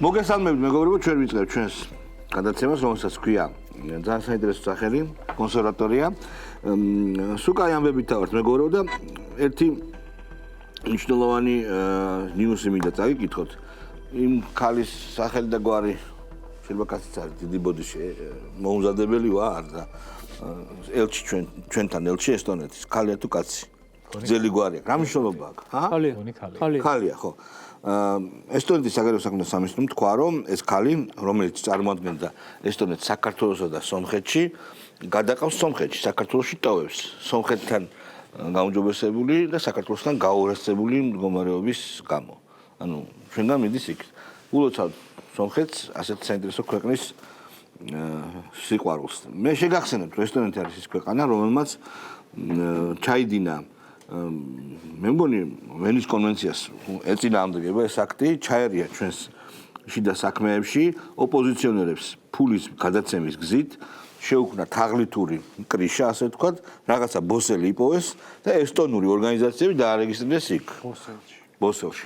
მოგესალმებით მეგობრებო, ჩვენ ვიწყებთ ჩვენს გადაცემას, რომელსაც ქვია ძალიან საინტერესო სახელი, კონსერვატორია. სუკაი ამბებით დავართ მეგობრებო და ერთი მნიშვნელოვანი ნიუსი მინდა წაგიკითხოთ. იმ ქალის სახელი და გვარი შეიძლება კაციც არის დიდი ბოდიში მოუმზადებელი ვარ და ელჩი ჩვენთან ელჩი ესტონეთის ქალია თუ კაცი? ძელი გვარია. რა მნიშვნელობა აქვს? ქალია, ხო. ესტონეთის საგარეო საქმეთა სამინისტრომ თქვა, რომ ეს ქალი, რომელიც წარმოადგენდა ესტონეთს საქართველოსა და სომხეთში, გადაყავს სომხეთში, საქართველოში ტოვებს სომხეთთან გაუმჯობესებული და საქართველოსთან გაურესებული მდგომარეობის გამო. ანუ ჩვენგან მიდის იქ. ულოცავთ სომხეთს ასეთ საინტერესო ქვეყნის სიყვარულს. მე შეგახსენებთ, რომ ესტონეთი არის ის ქვეყანა, რომელმაც ჩაიდინა მე მგონი ვენის კონვენციას ეწინააღმდეგება ეს აქტი, ჩაერია ჩვენს შიდა საქმეებში ოპოზიციონერებს ფულის გადაცემის გზით, შეუქმნა თაღლითური კრიშა, ასე ვთქვათ, რაღაცა ბოსელი იპოვეს და ესტონური ორგანიზაციები დაარეგისტრირეს იქ. ბოსელში.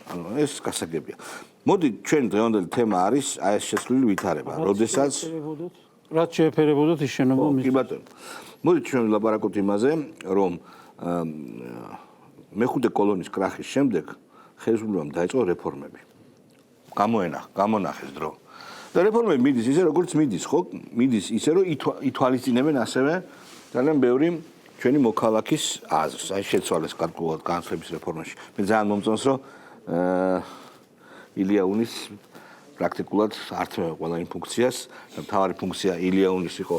ანუ ეს გასაგებია. მოდი ჩვენ დღევანდელი თემა არის აი ეს შესრულილი ვითარება, როდესაც რაც შეეფერებოდოთ ის შენობა მის. კი ბატონო. მოდი ჩვენ ვილაპარაკოთ იმაზე, რომ მეხუთე კოლონის კრახის შემდეგ ხელისუფლებამ დაიწყო რეფორმები. გამონახეს დრო. და რეფორმები მიდის ისე, როგორც მიდის, ხო? მიდის ისე, რომ ითვალისწინებენ ასევე ძალიან ბევრი ჩვენი მოქალაქის აზრს. აი შეცვალეს გარკვეულად განათლების რეფორმაში. მე ძალიან მომწონს, რომ ილია უნის პრაქტიკულად ართმევ ყველა იმ ფუნქციას. მთავარი ფუნქცია ილია უნის იყო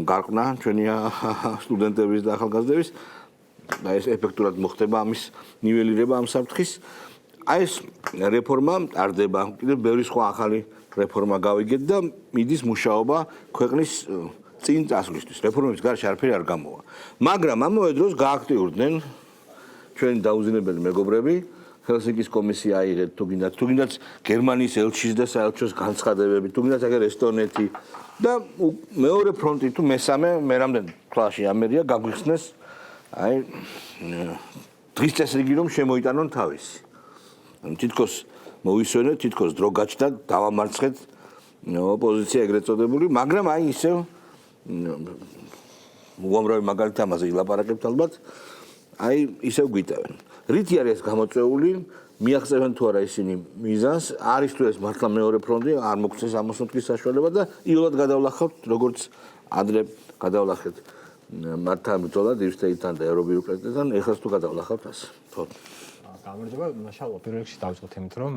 გარყვნა ჩვენი სტუდენტების და ახალგაზრდების და ეს ეფექტურად მოხდება ამის ნიველირება ამ საფრთხის. აი ეს რეფორმა ტარდება, კიდევ ბევრი სხვა ახალი რეფორმა გავიგეთ და მიდის მუშაობა ქვეყნის წინ წასვლისთვის. რეფორმების გარშე არაფერი არ გამოვა. მაგრამ ამავე დროს გააქტიურდნენ ჩვენი დაუზინებელი მეგობრები, ჰელსინკის კომისია აიღეთ, თუ გინდათ გერმანიის ელჩის და საელჩოს განცხადებები, თუ გინდათ აგერ ესტონეთი და მეორე ფრონტი თუ მესამე მე რამდენ თვალში ამერია გაგვიხსნეს აი დღის წესრიგი რომ შემოიტანონ თავისი. თითქოს მოვისვენეთ, თითქოს დრო გაჩნდა, დავამარცხეთ ოპოზიცია ეგრეთ წოდებული, მაგრამ აი ისევ უამრავი მაგალითი ამაზე ილაპარაკებთ ალბათ, აი ისევ გვიტევენ. რითი არის ეს გამოწვეული, მიაღწევენ თუ არა ისინი მიზანს, არის თუ ეს მართლა მეორე ფრონტი, არ მოგცეს ამოსუნთქვის საშუალება და იოლად გადავლახავთ, როგორც ადრე გადავლახეთ მართა ბრძოლა დივსტეიტთან და ევრობიუროკრატიასთან, ეხლა თუ გადავლახავთ ასე. ხო. გამარჯობა, მაშაალლა პირველ რიგში დავიწყოთ იმით, რომ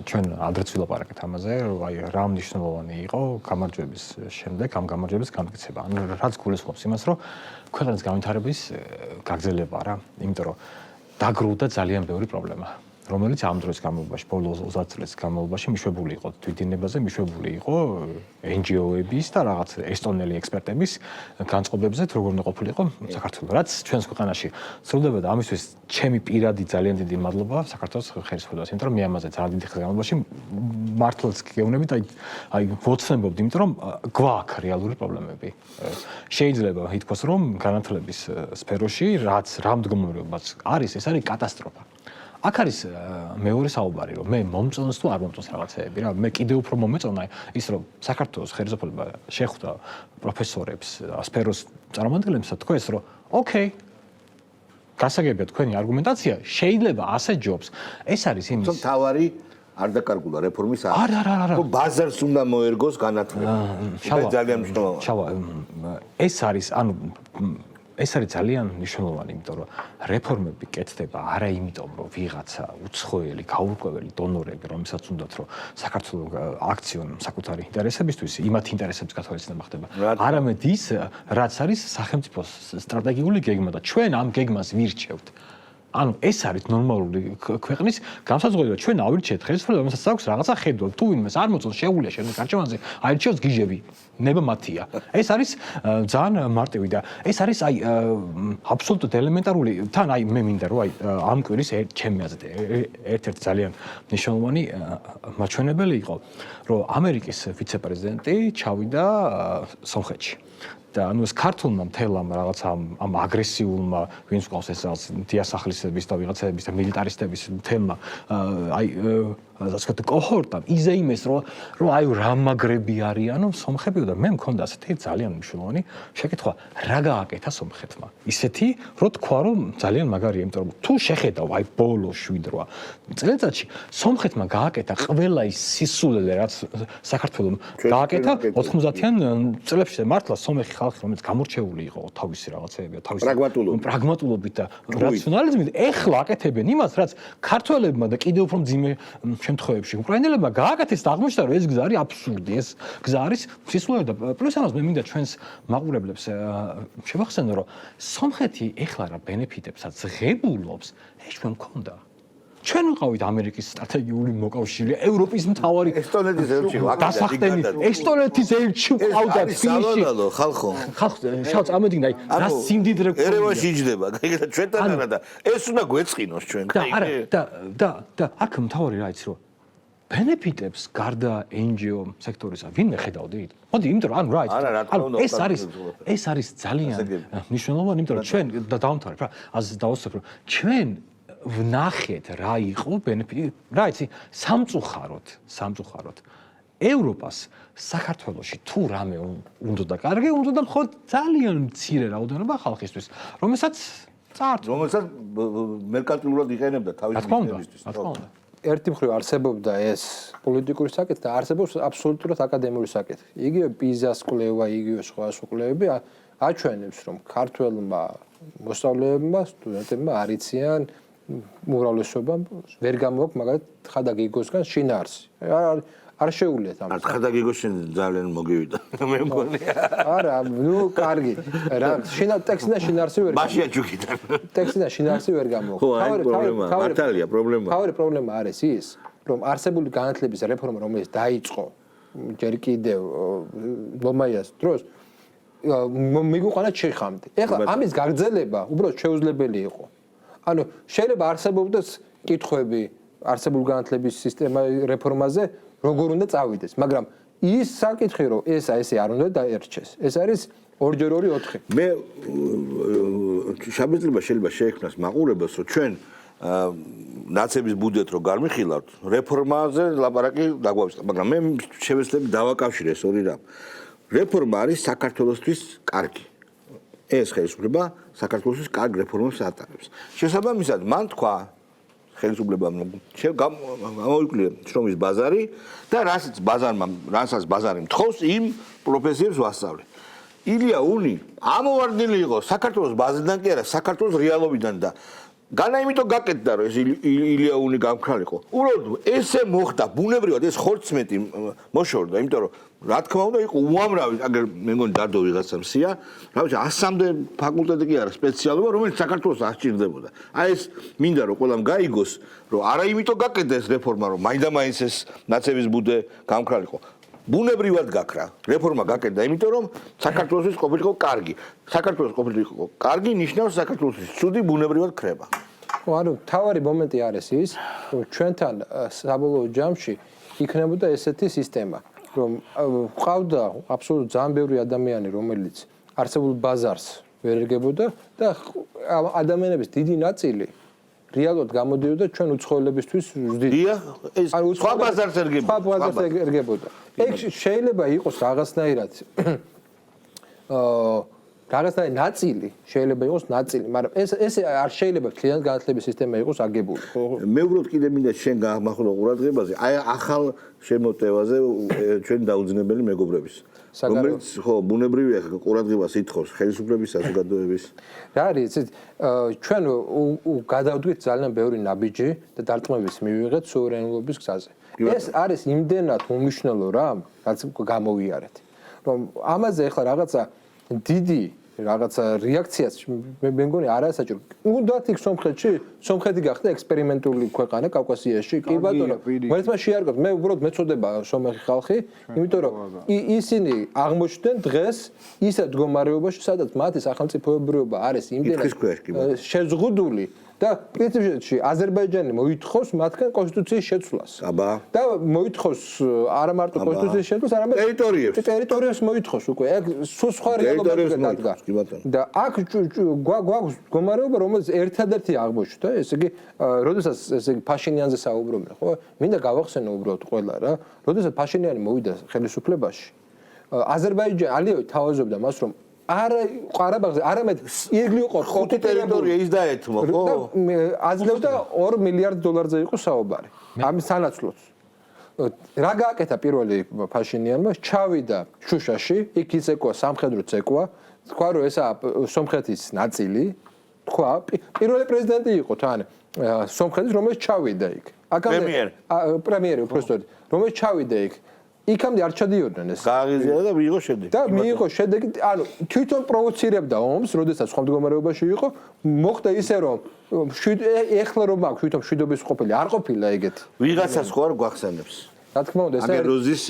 ჩვენ ადრეც ვილაპარაკეთ ამაზე, რომ აი რა მნიშვნელოვანი იყო გამარჯვების შემდეგ ამ გამარჯვების განმტკიცება. ანუ რაც გულისხმობს იმას, რომ ქვეყნის განვითარების გაგრძელება რა, იმიტომ რომ დაგროვდა ძალიან ბევრი პრობლემა, რომელიც ამ დროის განმავლობაში, ბოლო 30 წლის განმავლობაში მიშვებული იყო თვითდინებაზე, მიშვებული იყო NGO-ების და რაღაც ესტონელი ექსპერტების განწყობებზე, როგორ უნდა ყოფილიყო საქართველოს. რაც ჩვენს ქვეყანაში სრულდება და ამისთვის ჩემი პირადი ძალიან დიდი მადლობა საქართველოს ხელისუფლებას, იმიტომ რომ მე ამაზე ძალიან დიდი ხნის განმავლობაში მართლაც გეუბნებით, აი ვოცნებობდი, იმიტომ რომ გვაქვს რეალური პრობლემები. შეიძლება ითქვას, რომ განათლების სფეროში რაც რა მდგომარეობაც არის, ეს არის კატასტროფა. აქ არის მეორე საუბარი, რომ მე მომწონს თუ არ მომწონს რაღაცეები რა. მე კიდევ უფრო მომეწონა ის, რომ საქართველოს ხელისუფლება შეხვდა პროფესორებს, სფეროს წარმომადგენლებს და თქვენს, რომ ოკეი, გასაგებია თქვენი არგუმენტაცია, შეიძლება ასე ჯობს. ეს არის იმის თავარი არ დაკარგულა რეფორმის არა. ბაზარს უნდა მოერგოს განათლება. ძალიან მნიშვნელოვანია. ჩავა, ეს არის ძალიან მნიშვნელოვანი, იმიტომ რომ რეფორმები კეთდება არა იმიტომ, რომ ვიღაცა უცხოელი, გაურკვეველი დონორები, რომელსაც უნდათ, რომ საქართველოს აქციონ საკუთარი ინტერესებისთვის, იმათ ინტერესებს გათვალისწინება ხდება. არამედ ის, რაც არის სახელმწიფოს სტრატეგიული გეგმა და ჩვენ ამ გეგმას ვირჩევთ. ანუ ეს არის ნორმალური ქვეყნის განსაზღვრება, ჩვენ ავირჩიეთ ხელისუფლებას, რომელსაც აქვს რაღაცა ხედვა, თუ ვინმეს არ მოწონს შეუულია შემდეგ არჩევანზე, აირჩევს გიჟები, ნება მათია. ეს არის ძალიან მარტივი და ეს არის აი აბსოლუტურად ელემენტარული, თან აი მე მინდა რომ აი ამ კვირის ჩემი აზრით ერთ-ერთი ძალიან მნიშვნელოვანი მაჩვენებელი იყო, რომ ამერიკის ვიცე-პრეზიდენტი ჩავიდა სომხეთში. და ანუ ეს ქართულმა მთელ ამ რაღაც ამ აგრესიულმა ვინც ყავს ეს რაღაც დიასახლისების და ვიღაცების და მილიტარისტების თემა აი ასე ვთქვათ, კოჰორტამ იზეიმეს, რომ აი რა მაგრები არიანო სომხები და მე მქონდა ასეთი ძალიან მნიშვნელოვანი შეკითხვა, რა გააკეთა სომხეთმა? ისეთი, რომ თქვა, რომ ძალიან მაგარია, იმიტომ რომ თუ შეხედავ აი ბოლო 7-8 წელიწადში სომხეთმა გააკეთა ყველა ის სისულელე, რაც საქართველოს გააკეთა 90-იან წლებში მართლა სომეხი ხალხი, რომელიც გამორჩეული იყო თავისი რაღაცეები, თავისი პრაგმატულობით და რაციონალიზმით, ეხლა აკეთებენ იმას, რაც ქართველებმა და კიდევ უფრო მძიმე შემთხვევებში უკრაინელებმა გააკეთეს და აღმოჩნდა, რომ ეს გზა არის აბსურდი, ეს გზა არის სისულელე და პლუს ამას მე მინდა ჩვენს მაყურებლებს შევახსენო, რომ სომხეთი ეხლა რა ბენეფიტებსაც ღებულობს, ეს ჩვენ მქონდა. ჩვენ ვიყავით ამერიკის სტრატეგიული მოკავშირე, ევროპის მთავარი ესტონეთის ელჩი, დასახდენი, ესტონეთის ელჩი ყავდა თბილისში. ხალხო. შავ წამოდგინდა, რა სიმდიდრე გქონდა. ერევანში იჯდება, კაიგედა ჩვენთან არა და ეს უნდა გვეწყინოს ჩვენ. და აქ მთავარი რა იცი რომ ბენეფიტებს გარდა NGO სექტორისა ვინმე ხედავდით? მოდი, იმიტომ რომ რა იცი. ეს არის ძალიან მნიშვნელოვანი, იმიტომ რომ ჩვენ დავამთავრებ რა, ასე დავასწრებ რომ ჩვენ ვნახეთ რა იყო ბენეფიტი, რა იცი, სამწუხაროდ ევროპას საქართველოში თუ რამე უნდა და კარგი, უნდა და მხოლოდ ძალიან მცირე რაოდენობა ხალხისთვის, რომელსაც მერკანტილურად იყენებდა თავის მიზნებისთვის. ერთი მხრივ არსებობდა ეს პოლიტიკური საკითხი და არსებობს აბსოლუტურად აკადემიური საკითხი. იგივე პიზას კვლევა, იგივე სხვა კვლევები აჩვენებს, რომ ქართველმა მოსწავლეებმა, სტუდენტებმა არ იციან უმრავლესობამ ვერ გამოვაქვს მაგალითად ხადაგიგოსგან შინაარსი. არ შეუულიათ ამას. ხადაგიგოს შენ ძალიან მოგივიდა. მე მგონი. არა, ნუ კარგი. რა ტექსტი და შინაარსი ვერ მაშია ჯუქიდან. ტექსტი და შინაარსი ვერ გამოვაქვს. ხო, აი პრობლემაა, მართალია პრობლემაა. თავი პრობლემა არის ის, რომ არსებული განათლების რეფორმა, რომელიც დაიწყო ჯერ კიდევ ლომაიას დროს, მიგვიყვანა ჩეხამდე. ეხლა ამის გაგრძელება უბრალოდ შეუძლებელი იყო. ანუ შეიძლება არსებობდეს კითხვები არსებული განათლების სისტემა რეფორმაზე, როგორ უნდა წავიდეს, მაგრამ ის საკითხი, რომ ესე არ უნდა დაერჩეს. ეს არის 2x2 4. მე შაბეძლება შეიძლება შეექმნას მაყურებელს, რომ ჩვენ ნაცების ბუდეთ რო გამიხილავთ, რეფორმაზე ლაპარაკი დაგვავიწყდა, მაგრამ მე შევეცდები დავაკავშირე ეს ორი რამ. რეფორმა არის საქართველოსთვის კარგი. ეს ხელისუფლება საქართველოს კარგ რეფორმებს ატარებს. შესაბამისად, მან თქვა ხელისუფლებამ გამოიკვლიე შრომის ბაზარი და რასაც ბაზარი მთხოვს, იმ პროფესიებს ვასწავლე. ილია უნი ამოვარდნილი იყო საქართველოს ბაზიდან კი არა, საქართველოს რეალობიდან და განა იმიტომ გაკეთდა, რომ ეს ილია უნი გამქრალიყო. უბრალოდ ესე მოხდა, ბუნებრივად ეს ხორცმეტი მოშორდა, იმიტომ რომ რა თქმა უნდა იყო უამრავი, აგერ მე მგონი დადო ვიღაცამ სია, რა ვიცი 100-მდე ფაკულტეტი კი არა სპეციალობა, რომელიც საქართველოს აღჭირდებოდა. აი ეს მინდა რომ ყველამ გაიგოს, რომ არა იმიტომ გაკეთდა ეს რეფორმა, რომ მაინდა-მაინც ეს ნაცების ბუდე გამქრალიყო. ბუნებრივად გაქრა. რეფორმა გაკეთდა, იმიტომ რომ საქართველოს ყოფილიყო კარგი. საქართველოს ყოფილიყო კარგი ნიშნავს საქართველოს ცუდი ბუნებრივად ქრება. ხო, ანუ თავარი მომენტი არის ის, რომ ჩვენთან საბოლოო ჯამში იქნებოდა ესეთი სისტემა, რომ ყავდა აბსოლუტურად ძალიან ბევრი ადამიანი, რომელიც არსებულ ბაზარს ვერ ერგებოდა და ადამიანების დიდი ნაწილი რეალურად გამოდიოდა ჩვენ უცხოელებისთვის ზრდით. ეს სხვა ბაზარს ერგებოდა. სხვა ბაზარს ერგებოდა. ეგ შეიძლება იყოს რაღაცნაირად რაღაცნაირი ნაწილი, შეიძლება იყოს ნაწილი, მაგრამ ეს არ შეიძლება კლიენტ განათლების სისტემა იყოს აგებული. მე უბრალოდ კიდე მინდა შენ გამახვილო ყურადღებაზე, აი ახალ შემოტევაზე ჩვენ დაუძინებელი მეგობრების. რომელიც ხო ბუნებრივია ყურადღებას ითხოვს ხელისუფლების საზოგადოების. რა არის ჩვენ გადავდგით ძალიან ბევრი ნაბიჯი და დარტყმების მივიღეთ სუვერენულობის გზაზე. ეს არის იმდენად უმნიშვნელო რამ, რაც გამოვიარეთ. რომ ამაზე ახლა რაღაცა დიდი რაღაცა რეაქციაც მე მგონი არასაჭირო. უნდათ იქ სომხეთი გახდა ექსპერიმენტული ქვეყანა კავკასიაში. კი ბატონო, მოიცმა შეარგოთ. მე უბრალოდ მეწოდება სომეხი ხალხი, იმიტომ რომ ისინი აღმოჩნდნენ დღეს ისეთ მდგომარეობაში, სადაც მათი სახელმწიფოებრიობა არის იმდენად შეზღუდული და პრინციპში აზერბაიჯანი მოითხოვს მათგან კონსტიტუციის შეცვლას. აბა. და მოითხოვს არა მარტო კონსტიტუციის შეცვლას, არამედ ტერიტორიებს მოითხოვს უკვე. ეგ სულ სხვა რეალობაა დადგა. და აქ გვაქვს მდგომარეობა, რომელიც ერთადერთი აღმოჩნდა, ესე იგი, როდესაც ესე იგი ფაშინიანზე საუბრობენ, ხო? მინდა გავახსენო უბრალოდ ყველა რა. როდესაც ფაშინიანი მოვიდა ხელისუფლებაში, აზერბაიჯანი ალიევი თავაზობდა მას, რომ არა ყარაბაღზე, არამედ ირგლი იყო ხუთი ტერიტორია ის დაეთმო, ხო? აძლევდა 2 მილიარდ დოლარზე იყო საუბარი. ამის სანაცვლოდ. რა გააკეთა პირველი ფაშინიანმა? ჩავიდა შუშაში, იქ იცეკვა სამხედრო ცეკვა, თქვა რომ ესა სომხეთის ნაწილი, თქვა პირველი პრეზიდენტი იყო თან სომხეთის, რომელიც ჩავიდა იქ. პრემიერი, უბრალოდ, რომელიც ჩავიდა იქ. იქამდე არ ჩადიოდნენ ეს. გააღიზია და მიიღო შედეგი. და მიიღო შედეგი, ანუ თვითონ პროვოცირებდა ომს, როდესაც სხვა მდგომარეობაში იყო, მოხდა ისე რომ ეხლა რომ აქვს თვითონ მშვიდობის ყოფილი, არ ყოფილა ეგეთი. ვიღაცას ხო არ გვახსენებს. რა თქმა უნდა, ეს აგეროზის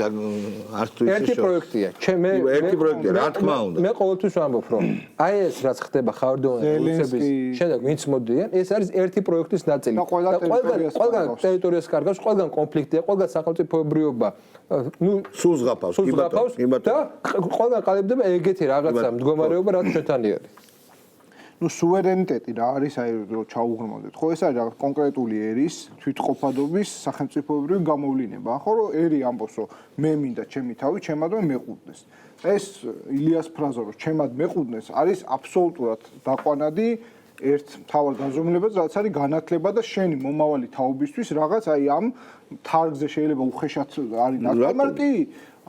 არც თუ ისე ერთი პროექტია. ერთი პროექტია, რა თქმა უნდა. მე ყოველთვის ვამბობ, რომ აი ეს რაც ხდება ხავერდოვანი რუსების შემდეგ ვინც მოდიან, ეს არის ერთი პროექტის ნაწილი. და ყველგან ტერიტორიას კარგავს, ყველგან კონფლიქტია, ყველგან სახელმწიფოებრიობა სულ ზღაპავს, კი ბატონო. და ყველგან ყალიბდება ეგეთი რაღაცა მდგომარეობა, რაც ჩვენთანი არის. სუვერენიტეტი რა არის, აი რო ჩაუღრმავდეთ. ხო, ეს არის რაღაც კონკრეტული ერის თვითყოფადობის სახელმწიფოებრივი გამოვლინება. ხო, რომ ერი ამბობს, რომ მე მინდა ჩემი თავი ჩემადმე მეყუდნეს. ეს ილიას ფრაზა, რომ ჩემად მეყუდნეს, არის აბსოლუტურად დაყვანადი ერთ მთავარ განზომილებაზე, რაც არის განათლება და შენი მომავალი თაობისთვის რაღაც აი ამ თარგზე შეიძლება უხეშად არის ნაკმარკი.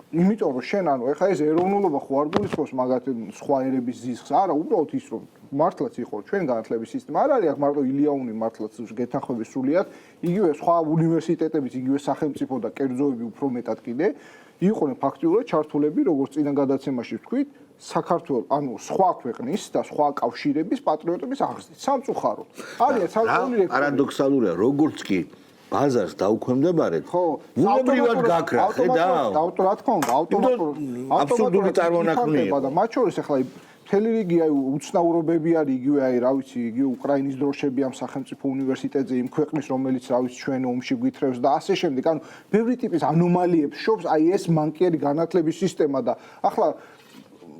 იმიტომ რომ შენ ანუ ეხა ეს ეროვნულობა ხო არ გულისხმობს მაგათ სხვა ერების ზიზღს, არა, უბრალოდ ის რომ მართლაც იყო ჩვენ განათლების სისტემა არ არის აქ მარტო ილიაუნი მართლაც გეთანხმების სრულიად, იგივე სხვა უნივერსიტეტებიც, იგივე სახელმწიფო და კერძოები უფრო მეტად კიდე იყვნენ ფაქტიურად ჩართულები, როგორც წინა გადაცემაში ვთქვით, საქართველოს, ანუ სხვა ქვეყნის და სხვა კავშირების პატრიოტების აღზრდით, სამწუხაროდ. არის საკუთარი პარადოქსალურია, როგორც კი ბაზარს დაუქვემდებარეთ. ხო, უნებრივად გაქრა, ხედავ? რა თქმა უნდა, აბსურდული წარმონაქმნია. და მათ შორის ახლა მთელი რიგი აი უცნაურობები არის, იგივე აი რა ვიცი, იგივე უკრაინის დროშები ამ სახელმწიფო უნივერსიტეტზე, იმ ქვეყნის, რომელიც რა ვიცი, ჩვენ ომში გვითრევს და ასე შემდეგ. ანუ ბევრი ტიპის ანომალიებს შობს აი ეს მანკიერი განათლების სისტემა და ახლა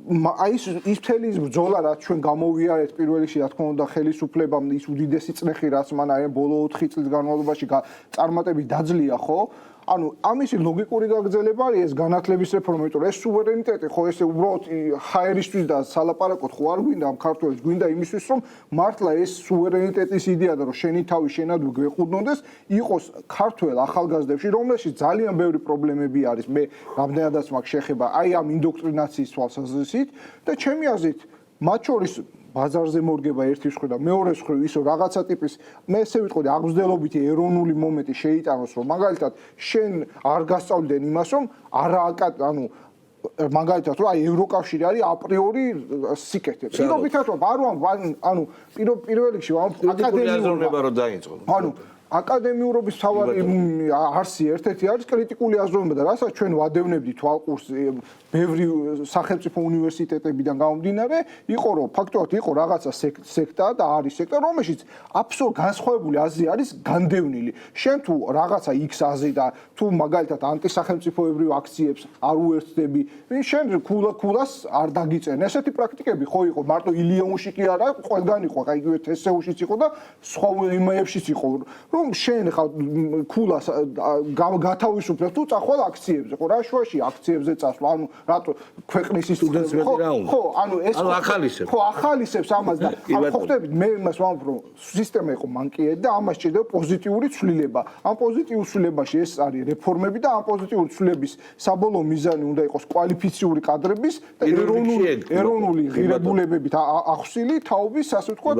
აი ის მთელი ბრძოლა რაც ჩვენ გამოვიარეთ პირველ რიგში რა თქმა უნდა ხელისუფლებამ ის უდიდესი წნეხი რაც მან აი ბოლო 4 წლის განმავლობაში წარმატებით დაძლია ხო ანუ ამისი ლოგიკური გაგრძელება არის ეს განათლების რეფორმა, იმიტომ რომ ეს სუვერენიტეტი ხო ესე უბრალოდ ჰაერისთვის და სალაპარაკოდ ხო არ გვინდა ამ ქართველებს, გვინდა იმისთვის რომ მართლა ეს სუვერენიტეტის იდეა და რომ შენი თავი შენადვე გვეყუდნოდეს, იყოს ქართველ ახალგაზრდებში, რომელშიც ძალიან ბევრი პრობლემები არის, მე რამდენადაც მაქვს შეხება აი ამ ინდოქტრინაციის თვალსაზრისით და ჩემი აზრით მათ შორის ბაზარზე მორგება ერთის მხრივ და მეორეს მხრივ ისო რაღაცა ტიპის მე ესე ვიტყოდი აღმზრდელობითი ეროვნული მომენტი შეიტანოს რომ მაგალითად შენ არ გასწავლდნენ იმას რომ არა ანუ მაგალითად რომ აი ევროკავშირი არის აპრიორი სიკეთე პირობითად რომ ანუ პირველ რიგში აკადემიურობა რომ დაიწყო ანუ აკადემიურობის თავარი არსი ერთ-ერთი არის კრიტიკული აზროვნება და რასაც ჩვენ ვადევნებდით თვალყურს ბევრი სახელმწიფო უნივერსიტეტებიდან გამომდინარე, იყო რომ ფაქტობრივად იყო რაღაცა სექტა და არის სექტა, რომელშიც აბსოლუტურად განსხვავებული აზრი არის განდევნილი. შენ თუ რაღაცა X აზრი და თუ მაგალითად ანტისახელმწიფოებრივ აქციებს არ უერთდები, შენ ქულას არ დაგიწენ. ესეთი პრაქტიკები ხო იყო, მარტო ილიაუნში კი არა, ყველგან იყო, აი იგივე თესეუშიც იყო და სხვა იმეებშიც იყო. რომ შენ ხა ქულას გათავისუფლებ თუ წახვალ აქციებზე, ხო რა შუაში აქციებზე წასვლა, ანუ რატო ქვეყნის სტუდენტს მეტი რა უნდა? ხო, ანუ ეს ახალისებს. ხო, ახალისებს ამას და ხო ხდებით, მე იმას ვამბობ, რომ სისტემა იყო მანკიერი და ამას ჭირდება პოზიტიური ცვლილება. ამ პოზიტიურ ცვლილებაში ეს არის რეფორმები და ამ პოზიტიური ცვლილების საბოლოო მიზანი უნდა იყოს კვალიფიციური კადრების და ეროვნული ღირებულებებით ახსილი თაობის ასე ვთქვათ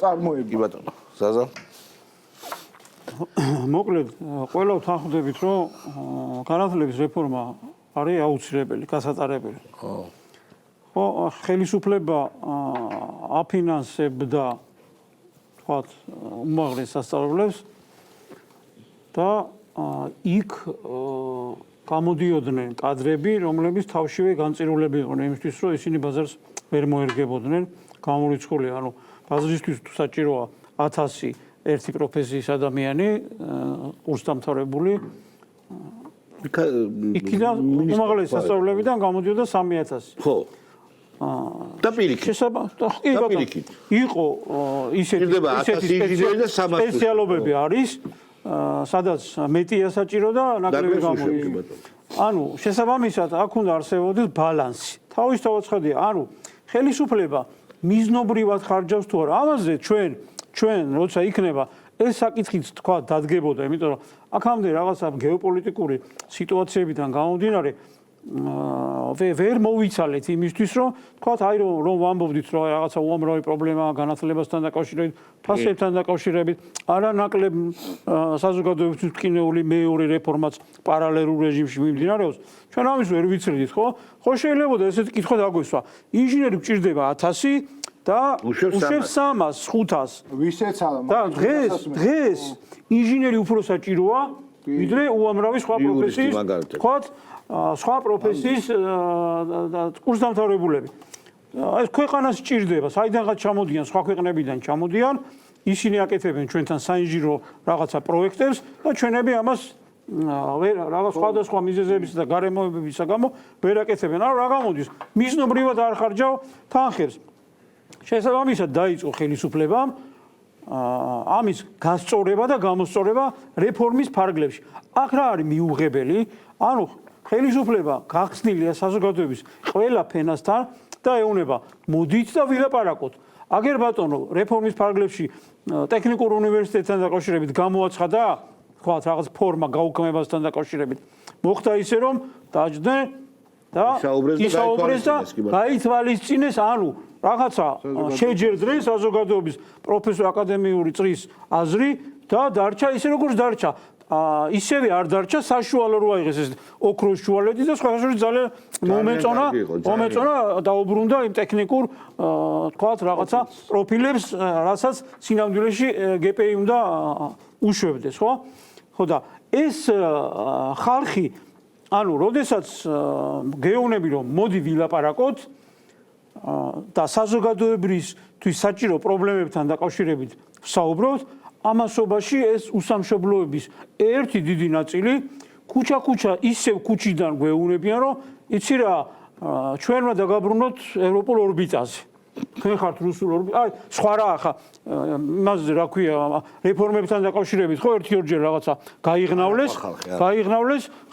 წარმოება. კი ბატონო, ზაზა მოკლედ, ყველა ვთანხმდებით, რომ განათლების რეფორმა არის აუცილებელი, გასატარებელი. ხო, ხელისუფლება აფინანსებდა თქვათ უმაღლეს სასწავლებლებს და იქ გამოდიოდნენ კადრები, რომლებიც თავშივე განწირულები იყვნენ იმისთვის, რომ ისინი ბაზარს ვერ მოერგებოდნენ. გამორიცხულია, ანუ ბაზრისთვის თუ საჭიროა 1000 ერთი პროფესიის ადამიანი კურსდამთავრებული იქიდან უმაღლესი სასწავლებელიდან გამოდიოდა 3000. ხო. და პირიქით. იყო ისეთი სპეციალობები არის, სადაც მეტია საჭირო და ნაკლები გამოიყენება. ანუ შესაბამისად აქ უნდა არსებობდეს ბალანსი. თავისთავად ხედია, ანუ ხელისუფლება მიზნობრივად ხარჯავს თუ არა. ამაზე ჩვენ როცა იქნება ეს საკითხიც თქვა დადგებოდა, იმიტომ რომ აქამდე რაღაცა გეოპოლიტიკური სიტუაციებიდან გამომდინარე ვერ მოვიცალეთ იმისთვის, რომ თქვათ, აი რომ ვამბობდით, რომ რაღაცა უამრავი პრობლემაა განათლებასთან დაკავშირებით, ფასებთან დაკავშირებით, არანაკლებ საზოგადოებისთვის მტკინეული მეორე რეფორმაც პარალელურ რეჟიმში მიმდინარეობს. ჩვენ ამის ვერ ვიცრიდით, ხო? ხო შეიძლება ესეთი კითხვა დაგვესვა. ინჟინერი გჭირდება 1000 და უშვებს 300, 500. ვისეცა და დღეს ინჟინერი უფრო საჭიროა, ვიდრე უამრავი სხვა პროფესიის, თქვათ, სხვა პროფესიის კურსდამთავრებულები. ეს ქვეყანას სჭირდება, საიდანღაც ჩამოდიან, სხვა ქვეყნებიდან ჩამოდიან, ისინი აკეთებენ ჩვენთან საინჟინრო რაღაცა პროექტებს და ჩვენები ამას რაღაც სხვადასხვა მიზეზების და გარემოებებისა გამო ვერ აკეთებენ. ანუ რა გამოდის? მიზნობრივად არ ხარჯავ თანხებს. შესაბამისად დაიწყო ხელისუფლებამ ამის გასწორება და გამოსწორება რეფორმის ფარგლებში. აქ რა არის მიუღებელი? ანუ ხელისუფლება გახსნილია საზოგადოების ყველა ფენასთან და ეუბნება მოდით და ვილაპარაკოთ. აგერ ბატონო, რეფორმის ფარგლებში ტექნიკურ უნივერსიტეტთან დაკავშირებით გამოაცხადა, თქვა რაღაც ფორმა გაუქმებასთან დაკავშირებით. მოხდა ისე რომ დაждდნენ და ისაუბრეს და გაითვალისწინეს, ანუ რაღაცა შეჯერდნენ საზოგადოების პროფესორ აკადემიური წრის აზრი და დარჩა ისე როგორც დარჩა. ისევე არ დარჩა საშუალო რო აიღეს ეს ოქროს შუალედი და სხვა ძალიან მომეწონა დაუბრუნდა იმ ტექნიკურ თქვათ რაღაცა პროფილებს, რასაც სინამდვილეში GPI უნდა უშვებდეს, ხო? ხო და ეს ხალხი, ანუ როდესაც გეუბნები რომ მოდი ვილაპარაკოთ და საზოგადოებისთვის საჭირო პრობლემებთან დაკავშირებით ვსაუბრობთ, ამასობაში ეს უსამშობლოების ერთი დიდი ნაწილი ქუჩა-ქუჩა ისევ ქუჩიდან გვეუბნებიან, რომ იცი რა, ჩვენმა დაგაბრუნოთ ევროპულ ორბიტაზე. თქვენ ხართ რუსულ ორბიტაზე. აი, სხვა რა ახლა იმაზე რა ქვია, რეფორმებთან დაკავშირებით ხო ერთი-ორჯერ რაღაცა გაიღნავლეს,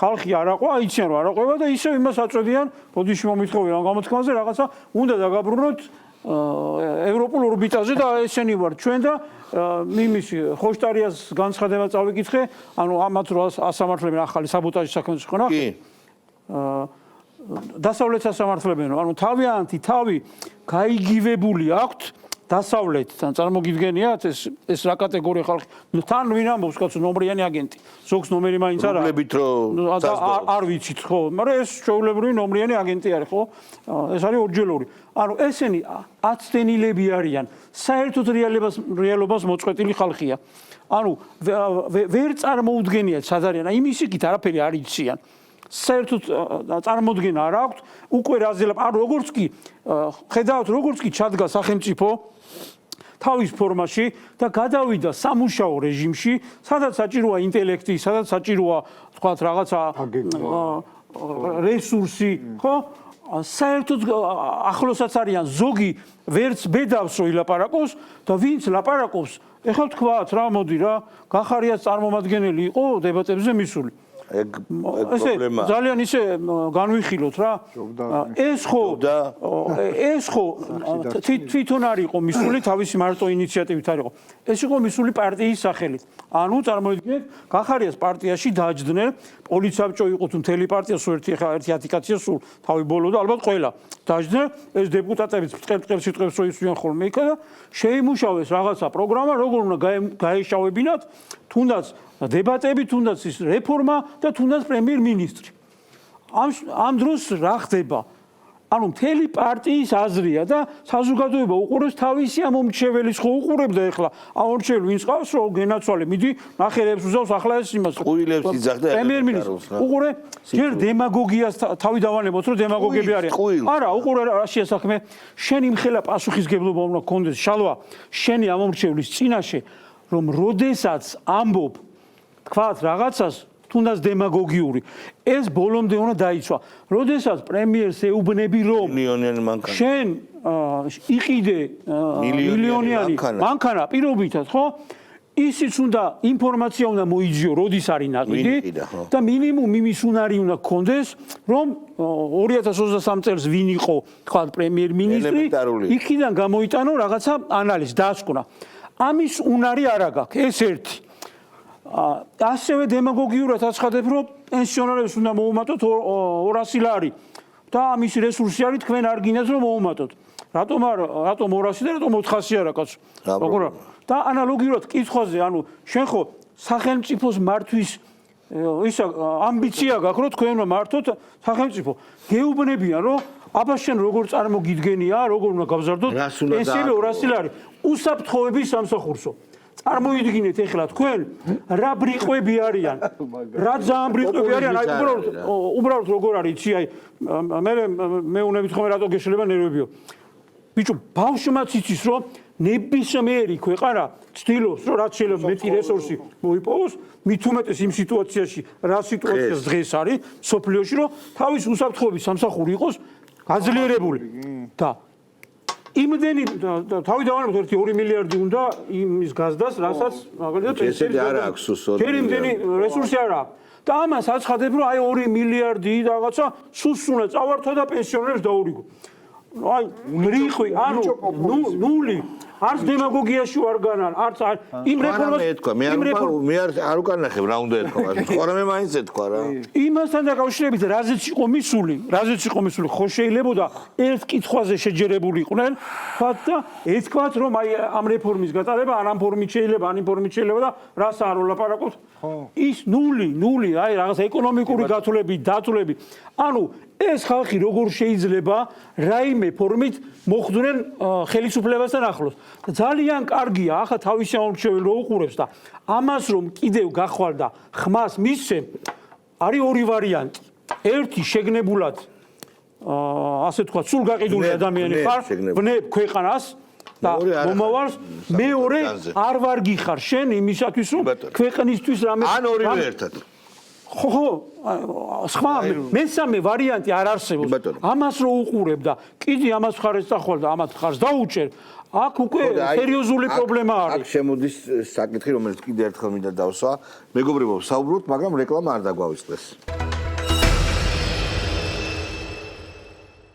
ხალხი არ აყვა, იციან რომ არ აყვება და ისევ იმას აწვდიან, ბოდიში მომითხოვენ ამ გამოთქმაზე რაღაცა უნდა დაგაბრუნოთ ევროპულ ორბიტაზე და ესენი ვარ ჩვენ და იმისი ხოშტარიას განცხადება წავიკითხე, ანუ ამათ რო ასამართლებენ ახალი საბოტაჟის საქმეში ხო ნახე? კი. დასავლეთ სასამართლებელო, ანუ თავიანთი თავი გაიგივებული აქვთ დასავლეთთან, წარმოგიდგენიათ ეს რა კატეგორია ხალხი? თან ვინ ამბობს კაცო ნომრიანი აგენტი. ზოგს ნომერი მაინც არა. უბრალოდ რომ არ ვიცით ხო, მაგრამ ეს ჩვეულებრივი ნომრიანი აგენტი არის ხო? ეს არის ორჯერლოვანი. ანუ ესენი აცდენილები არიან, საერთოდ რეალობას მოწყვეტილი ხალხია. ანუ ვერ წარმოუდგენიათ სად არიან, იმის იქით არაფერი არ იციან. საერთოდ წარმოუდგენა არ აქვთ, უკვე რაზელა, ანუ როგორც კი ხედავთ, როგორც კი ჩადგა სახელმწიფო თავის ფორმაში და გადავიდა სამუშაო რეჟიმში, სადაც საჭიროა ინტელექტი, სადაც საჭიროა თქვათ რაღაცა რესურსი, ხო? საერთოდ ახლოსაც არიან ზოგი ვერც ბედავს რომ ილაპარაკოს და ვინც ლაპარაკობს, ეხლა თქვათ რა მოდი რა, გახარიას წარმომადგენელი იყო დებატებზე მისული. ესე ძალიან ისე განვიხილოთ რა. ეს ხო თვითონ არ იყო მისული თავისი მარტო ინიციატივით არ იყო. ეს იყო მისული პარტიის სახელით. ანუ წარმოიდგინეთ, გახარიას პარტიაში დაჯდნენ, პოლიცაბჭო იყო თუ მთელი პარტია სულ ერთი 10 კაცია სულ თავი ბოლო და ალბათ ყველა. დაჯდნენ, ეს დეპუტატებიც წელ სიტყვებს რო ისვიან ხოლმე იქა და შეიმუშავეს რაღაცა პროგრამა, როგორ უნდა გაეშავებინათ, თუნდაც დებატები, თუნდაც ის რეფორმა და თუნდაც პრემიერ-მინისტრი. ამ დროს რა ხდება? ანუ მთელი პარტიის აზრია და საზოგადოება უყურებს თავისი ამომრჩეველის ხო უყურებდა ეხლა ამომრჩეველი ვინც ყავს რომ გენაცვალე მიდი ნახელებს უზავს ახლა ეს იმას ყუილებს იძახდა პრემიერ-მინისტრს უყურე ჯერ დემაგოგიას თავი დავანებოთ რომ დემაგოგები არიან არა უყურე რაშია საქმე შენ იმხელა პასუხისგებლობა უნდა გქონდეს შალვა შენი ამომრჩევლის წინაშე რომ როდესაც ამბობ თქვათ რაღაცას თუნდაც დემაგოგიური ეს ბოლომდე უნდა დაიცვა როდესაც პრემიერს ეუბნები რომ მილიონიანი მანქანა შენ იყიდე მილიონიანი მანქანა პირობითად ხო ისიც უნდა ინფორმაცია უნდა მოიძიო როდის არის ნაყიდი და მინიმუმ იმის უნარი უნდა გქონდეს რომ 2023 წელს ვინ იყო თქვა პრემიერ-მინისტრი იქიდან გამოიტანო რაღაცა ანალიზი დაასკვნა ამის უნარი არ აქვს ეს ერთი ასევე დემაგოგიურად აცხადებ რომ პენსიონერებს უნდა მოუმატოთ 200 ლარი და ამის რესურსი არის თქვენ არ გინდათ რომ მოუმატოთ რატომ 200 და რატომ 400 არა კაცო როგორ და ანალოგიურად კითხვაზე ანუ შენ ხო სახელმწიფოს მართვის ისა ამბიცია გაქვს რომ თქვენ უნდა მართოთ სახელმწიფო გეუბნებიან რომ აბა შენ როგორ წარმოგიდგენია როგორ უნდა გავზარდოთ პენსიები 200 ლარი უსაფრთხოების სამსახურსო წარმოიდგინეთ ეხლა თქვენ რა ბრიყვები არიან რა ძალიან ბრიყვები არიან აი უბრალოდ როგორ არის იცი აი მე უნებით ხომ რატო გეშლება ნერვებიო ბიჭო ბავშვმაც იცის რომ ნებისმიერი ქვეყანა ცდილობს რომ რაც შეიძლება მეტი რესურსი მოიპოვოს მით უმეტეს იმ სიტუაციაში რა სიტუაციას დღეს არის სოფლიოში რომ თავის უსაფრთხოების სამსახური იყოს გაძლიერებული და იმდენი თავი დავანებოთ 2 მილიარდი უნდა იმის გაზდას, რასაც მაგალითად ესეთი არ აქვს სულ ჯერ იმდენი რესურსი არ აქვს. და ამას აცხადებ რომ აი 2 მილიარდი რაღაცა სულს უნდა წავართვა და პენსიონერებს დაურიგო. აი რიხვი ანუ ნული არც დემაგოგიაში ვარ განან არც იმ რეფორმას მე არ უკანახებ რა უნდა ეთქვა ხო მე მაინც ეთქვა რა იმასთან დაკავშირებით რაზეც იყო მისული ხო შეიძლებოდა ერთ კითხვაზე შეჯერებული იყვნენ თქვათ და ეთქვათ რომ აი ამ რეფორმის გატარება ან ამ ფორმით შეიძლება ან იმ ფორმით შეიძლება და რას არ ვლაპარაკობთ ის ნული აი რაღაც ეკონომიკური დათვლები ანუ ეს ხალხი როგორ შეიძლება რაიმე ფორმით მოხვდნენ ხელისუფლებასთან ახლოს ძალიან კარგია ახლა თავისი ამომრჩეველი რო უყურებს და ამას რომ კიდევ გახვალ და ხმას მისცემ არის ორი ვარიანტი ერთი შეგნებულად ასე თქვა სულ გაყიდული ადამიანი ხარ ვნებ ქვეყანას და მომავალს მეორე არ ვარ გიხარ შენ იმისათვის რომ ქვეყნისთვის რამე ან ორივე ერთად ხო სხვა მესამე ვარიანტი არ არსებობს ამას რო უყურებ და კიდე ამას ხარეს წახვალ და ამათ ხარს დაუჭერ აქ უკვე სერიოზული პრობლემა არის აქ შემოდის საკითხი რომელიც კიდე ერთხელ მინდა დავსვა მეგობრებო საუბრობთ მაგრამ რეკლამა არ დაგვავიწყდეს